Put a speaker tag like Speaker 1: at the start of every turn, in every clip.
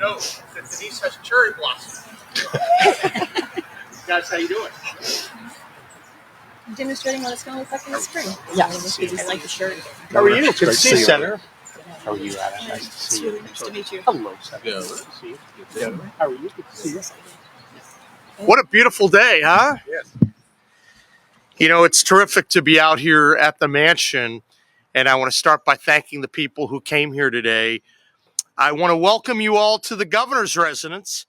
Speaker 1: know that Denise has cherry blossom. Guys, how you doing?
Speaker 2: Demonstrating what it's going to look like in the spring.
Speaker 3: Yeah.
Speaker 2: I like the shirt.
Speaker 1: How are you? Good to see you, Senator.
Speaker 3: How are you, Adam? Nice to see you.
Speaker 2: Nice to meet you.
Speaker 3: Hello, Senator.
Speaker 1: Yeah.
Speaker 3: Good to see you. Good. How are you? Good to see you.
Speaker 1: What a beautiful day, huh?
Speaker 3: Yes.
Speaker 1: You know, it's terrific to be out here at the mansion, and I want to start by thanking the people who came here today. I want to welcome you all to the governor's residence,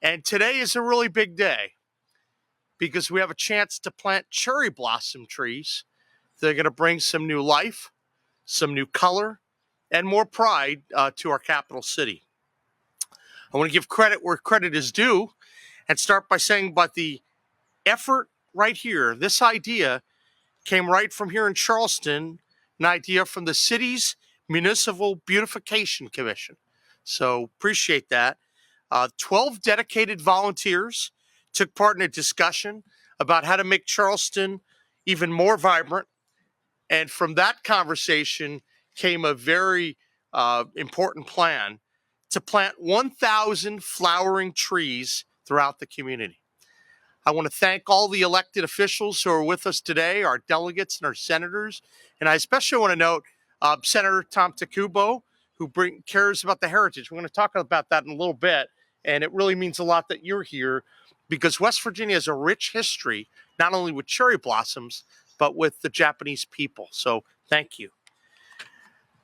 Speaker 1: and today is a really big day because we have a chance to plant cherry blossom trees. They're going to bring some new life, some new color, and more pride to our capital city. I want to give credit where credit is due and start by saying about the effort right here. This idea came right from here in Charleston, an idea from the city's Municipal Beautification Commission. So appreciate that. 12 dedicated volunteers took part in a discussion about how to make Charleston even more vibrant. And from that conversation came a very important plan to plant 1,000 flowering trees throughout the community. I want to thank all the elected officials who are with us today, our delegates and our senators. And I especially want to note Senator Tom Takubo, who cares about the heritage. We're going to talk about that in a little bit. And it really means a lot that you're here because West Virginia has a rich history, not only with cherry blossoms, but with the Japanese people. So thank you.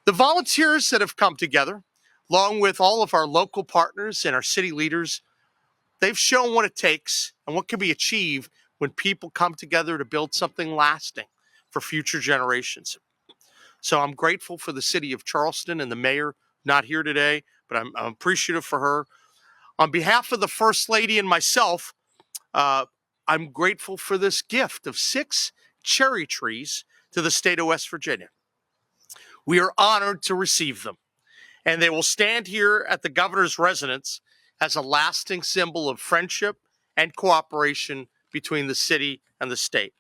Speaker 1: The volunteers that have come together, along with all of our local partners and our city leaders, they've shown what it takes and what can be achieved when people come together to build something lasting for future generations. So I'm grateful for the city of Charleston and the mayor, not here today, but I'm appreciative for her. On behalf of the First Lady and myself, I'm grateful for this gift of 6 cherry trees to the state of West Virginia. We are honored to receive them, and they will stand here at the governor's residence as a lasting symbol of friendship and cooperation between the city and the state.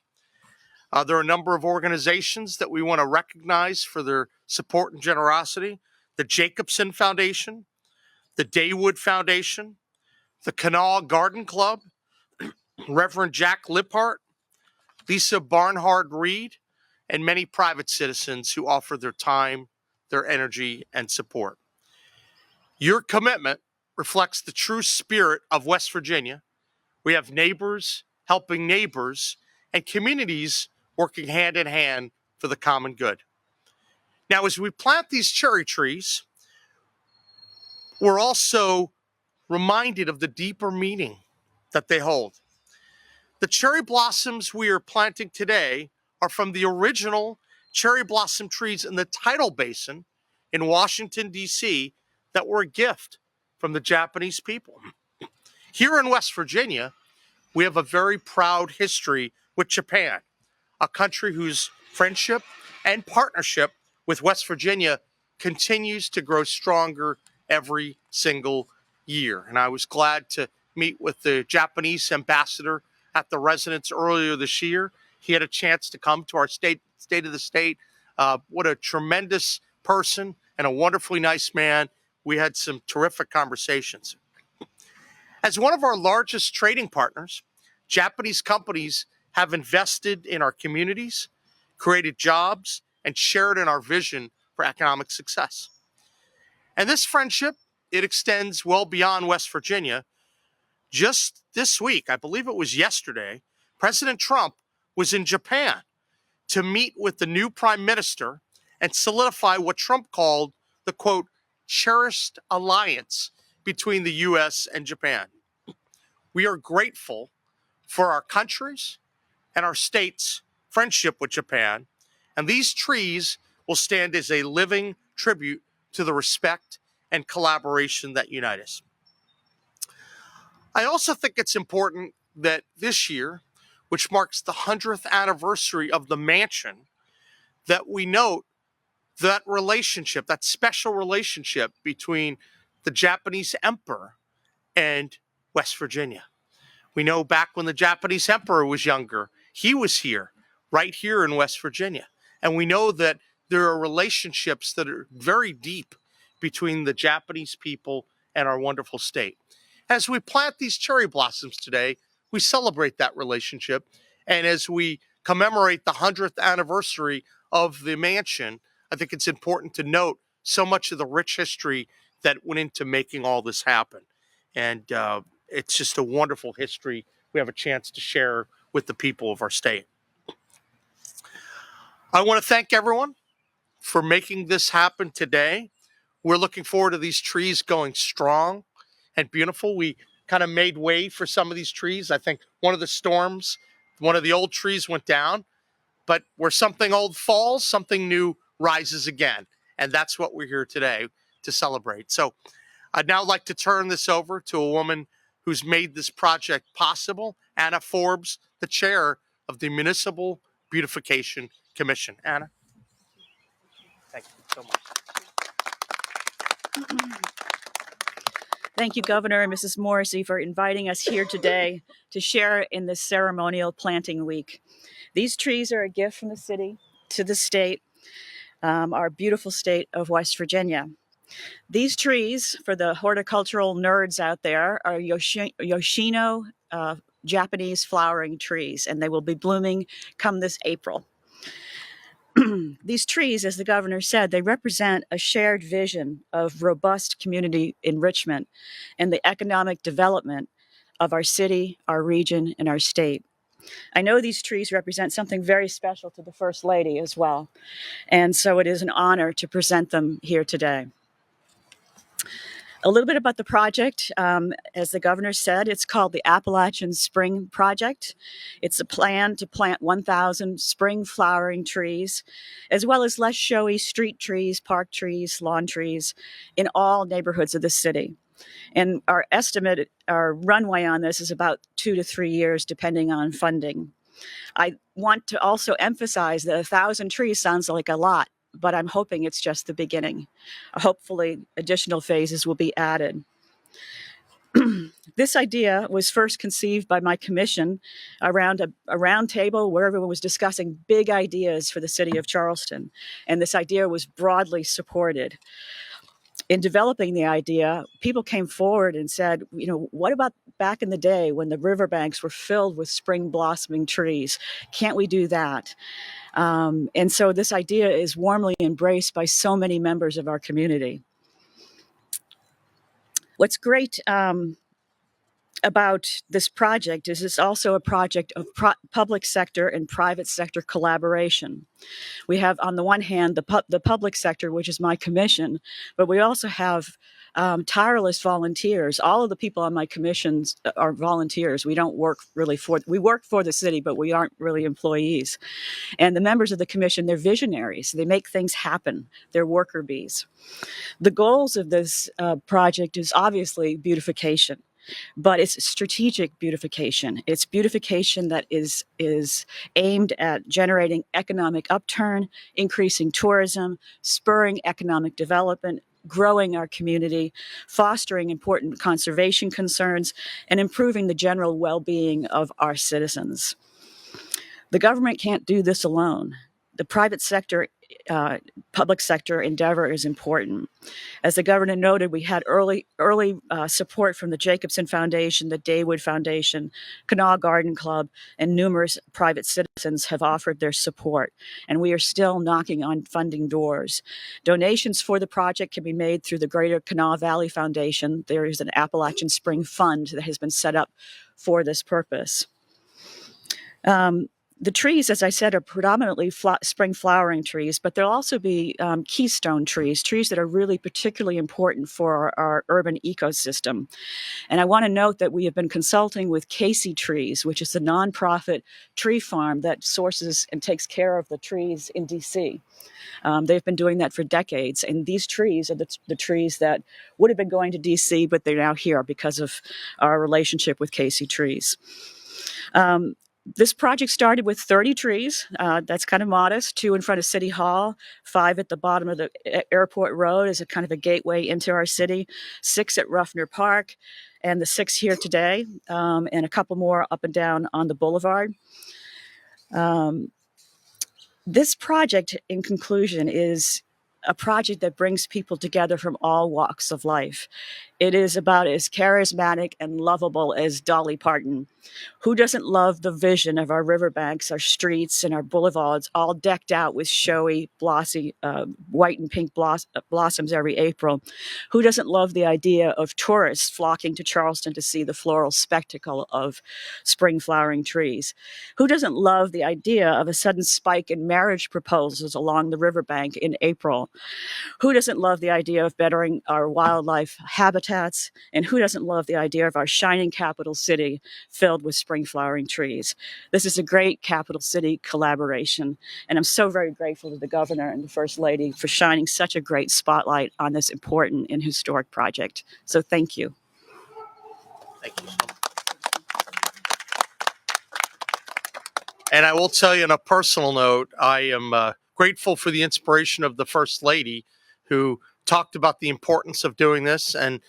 Speaker 1: There are a number of organizations that we want to recognize for their support and generosity. The Jacobson Foundation, the Daywood Foundation, the Kanawha Garden Club, Reverend Jack Liphart, Lisa Barnhard Reed, and many private citizens who offer their time, their energy, and support. Your commitment reflects the true spirit of West Virginia. We have neighbors helping neighbors and communities working hand in hand for the common good. Now, as we plant these cherry trees, we're also reminded of the deeper meaning that they hold. The cherry blossoms we are planting today are from the original cherry blossom trees in the Tidal Basin in Washington, D.C., that were a gift from the Japanese people. Here in West Virginia, we have a very proud history with Japan, a country whose friendship and partnership with West Virginia continues to grow stronger every single year. And I was glad to meet with the Japanese ambassador at the residence earlier this year. He had a chance to come to our state of the state. What a tremendous person and a wonderfully nice man. We had some terrific conversations. As one of our largest trading partners, Japanese companies have invested in our communities, created jobs, and shared in our vision for economic success. And this friendship, it extends well beyond West Virginia. Just this week, I believe it was yesterday, President Trump was in Japan to meet with the new prime minister and solidify what Trump called the, quote, cherished alliance between the U.S. and Japan. We are grateful for our countries and our state's friendship with Japan, and these trees will stand as a living tribute to the respect and collaboration that unite us. I also think it's important that this year, which marks the 100th anniversary of the mansion, that we note that relationship, that special relationship between the Japanese emperor and West Virginia. We know back when the Japanese emperor was younger, he was here, right here in West Virginia. And we know that there are relationships that are very deep between the Japanese people and our wonderful state. As we plant these cherry blossoms today, we celebrate that relationship. And as we commemorate the 100th anniversary of the mansion, I think it's important to note so much of the rich history that went into making all this happen. And it's just a wonderful history we have a chance to share with the people of our state. I want to thank everyone for making this happen today. We're looking forward to these trees going strong and beautiful. We kind of made way for some of these trees. I think one of the storms, one of the old trees went down, but where something old falls, something new rises again. And that's what we're here today to celebrate. So I'd now like to turn this over to a woman who's made this project possible, Anna Forbes, the chair of the Municipal Beautification Commission. Anna. Thank you so much.
Speaker 2: Thank you, Governor and Mrs. Morrisey, for inviting us here today to share in this ceremonial planting week. These trees are a gift from the city to the state, our beautiful state of West Virginia. These trees, for the horticultural nerds out there, are Yoshino Japanese flowering trees, and they will be blooming come this April. These trees, as the governor said, they represent a shared vision of robust community enrichment and the economic development of our city, our region, and our state. I know these trees represent something very special to the First Lady as well, and so it is an honor to present them here today. A little bit about the project. As the governor said, it's called the Appalachian Spring Project. It's a plan to plant 1,000 spring flowering trees, as well as less showy street trees, park trees, lawn trees in all neighborhoods of the city. And our estimate, our runway on this is about 2 to 3 years, depending on funding. I want to also emphasize that 1,000 trees sounds like a lot, but I'm hoping it's just the beginning. Hopefully, additional phases will be added. This idea was first conceived by my commission around a round table where everyone was discussing big ideas for the city of Charleston, and this idea was broadly supported. In developing the idea, people came forward and said, you know, what about back in the day when the riverbanks were filled with spring blossoming trees? Can't we do that? And so this idea is warmly embraced by so many members of our community. What's great about this project is it's also a project of public sector and private sector collaboration. We have, on the one hand, the public sector, which is my commission, but we also have tireless volunteers. All of the people on my commissions are volunteers. We don't work really we work for the city, but we aren't really employees. And the members of the commission, they're visionaries. They make things happen. They're worker bees. The goals of this project is obviously beautification, but it's strategic beautification. It's beautification that is aimed at generating economic upturn, increasing tourism, spurring economic development, growing our community, fostering important conservation concerns, and improving the general well-being of our citizens. The government can't do this alone. The private sector, public sector endeavor is important. As the governor noted, we had early support from the Jacobson Foundation, the Daywood Foundation, Kanawha Garden Club, and numerous private citizens have offered their support, and we are still knocking on funding doors. Donations for the project can be made through the Greater Kanawha Valley Foundation. There is an Appalachian Spring Fund that has been set up for this purpose. The trees, as I said, are predominantly spring flowering trees, but there'll also be keystone trees that are really particularly important for our urban ecosystem. And I want to note that we have been consulting with Casey Trees, which is a nonprofit tree farm that sources and takes care of the trees in D.C. They've been doing that for decades, and these trees are the trees that would have been going to D.C., but they're now here because of our relationship with Casey Trees. This project started with 30 trees. That's kind of modest, 2 in front of City Hall, 5 at the bottom of the airport road as a kind of a gateway into our city, 6 at Ruffner Park, and the 6 here today, and a couple more up and down on the boulevard. This project, in conclusion, is a project that brings people together from all walks of life. It is about as charismatic and lovable as Dolly Parton. Who doesn't love the vision of our riverbanks, our streets, and our boulevards all decked out with showy, glossy, white and pink blossoms every April? Who doesn't love the idea of tourists flocking to Charleston to see the floral spectacle of spring flowering trees? Who doesn't love the idea of a sudden spike in marriage proposals along the riverbank in April? Who doesn't love the idea of bettering our wildlife habitats? And who doesn't love the idea of our shining capital city filled with spring flowering trees? This is a great capital city collaboration. And I'm so very grateful to the governor and the first lady for shining such a great spotlight on this important and historic project. So thank you.
Speaker 1: Thank you so much. And I will tell you on a personal note, I am grateful for the inspiration of the First Lady, who talked about the importance of doing this and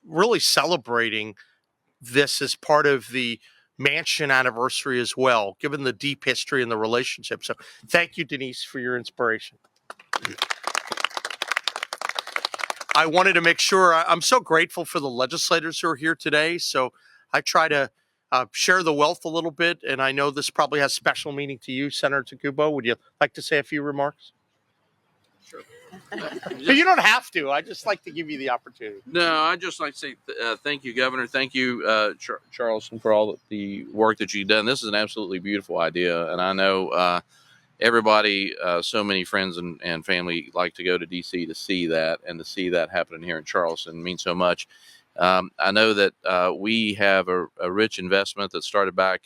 Speaker 1: really celebrating this as part of the mansion anniversary as well, given the deep history and the relationship. So thank you, Denise, for your inspiration. I wanted to make sure, I'm so grateful for the legislators who are here today. So I try to share the wealth a little bit. And I know this probably has special meaning to you, Senator Takubo. Would you like to say a few remarks?
Speaker 4: Sure.
Speaker 1: But you don't have to. I just like to give you the opportunity.
Speaker 4: No, I'd just like to say thank you, Governor. Thank you, Charleston, for all the work that you've done. This is an absolutely beautiful idea. And I know everybody, so many friends and family like to go to D.C. to see that, and to see that happening here in Charleston means so much. I know that we have a rich investment that started back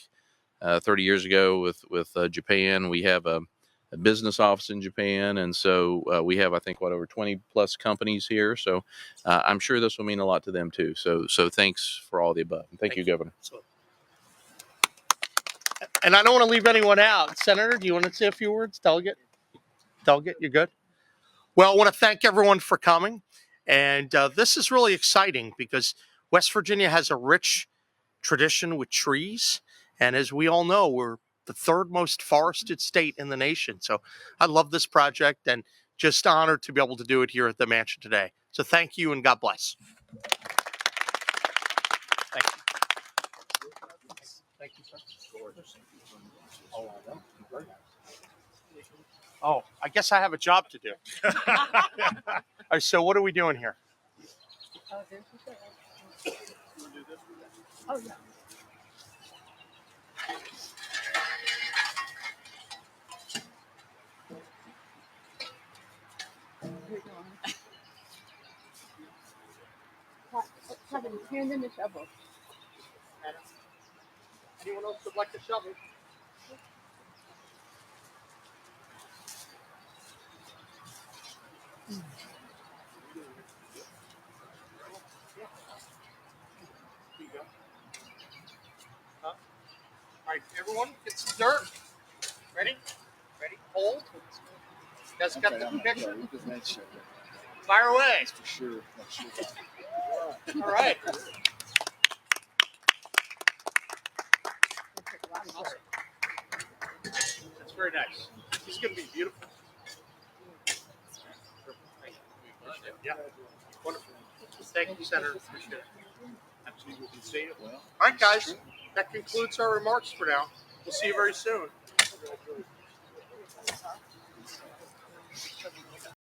Speaker 4: 30 years ago with Japan. We have a business office in Japan, and so we have, I think, over 20 plus companies here. So I'm sure this will mean a lot to them too. So thanks for all the above. And thank you, Governor.
Speaker 1: And I don't want to leave anyone out. Senator, do you want to say a few words? Delegate, you good? Well, I want to thank everyone for coming. And this is really exciting because West Virginia has a rich tradition with trees. And as we all know, we're the third most forested state in the nation. So I love this project and just honored to be able to do it here at the mansion today. So thank you and God bless. Thank you. Thank you, sir. Oh, I guess I have a job to do. All right, so what are we doing here?
Speaker 2: Oh, yeah.
Speaker 5: Kevin, hand in the shovel.
Speaker 1: Anyone else would like to shovel? All right, everyone, get some dirt. Ready? Ready? Hold. You guys got the picture? Fire away.
Speaker 6: That's for sure.
Speaker 1: All right. Awesome. That's very nice. This is going to be beautiful. Yeah. Wonderful. Thank you, Senator. Appreciate it. Absolutely. See you. All right, guys. That concludes our remarks for now. We'll see you very soon.